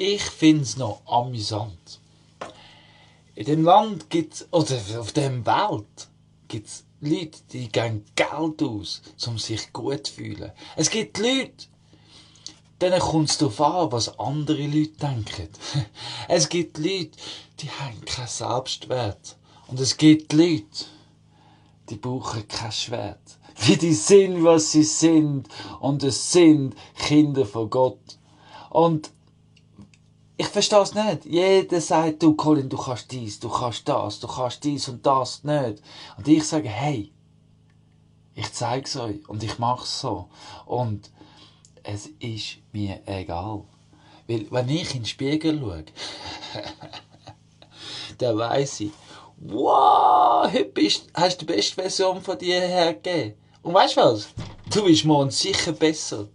Ich finde es noch amüsant. In dem Land gibt's, oder auf dem Welt, gibt es Leute, die geben Geld aus, um sich gut zu fühlen. Es gibt Leute, denen kommt es darauf an, was andere Leute denken. Es gibt Leute, die haben keinen Selbstwert. Und es gibt Leute, die brauchen kein Schwert. Wie die sind, was sie sind. Und es sind Kinder von Gott. Und ich verstehe es nicht. Jeder sagt, du Colin, du kannst dies, du kannst das, du kannst dies und das nicht. Und ich sage, hey, ich zeige es euch und ich mache es so. Und es ist mir egal. Weil, wenn ich in den Spiegel schaue, dann weiss ich, wow, heute hast du die beste Version von dir hergegeben. Und weißt du was? Du bist morgen sicher besser.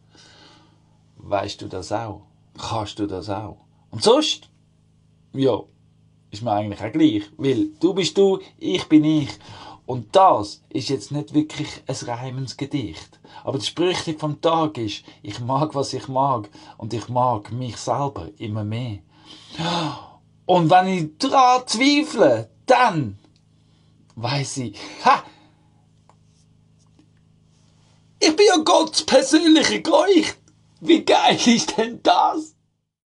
Weißt du das auch? Kannst du das auch? Und sonst, ja, ist mir eigentlich auch gleich. Weil du bist du, ich bin ich. Und das ist jetzt nicht wirklich ein reimendes Gedicht. Aber das Sprüchli vom Tag ist, ich mag, was ich mag. Und ich mag mich selber immer mehr. Und wenn ich daran zweifle, dann weiss ich, ich bin ja Gottes persönlicher Geucht. Wie geil ist denn das?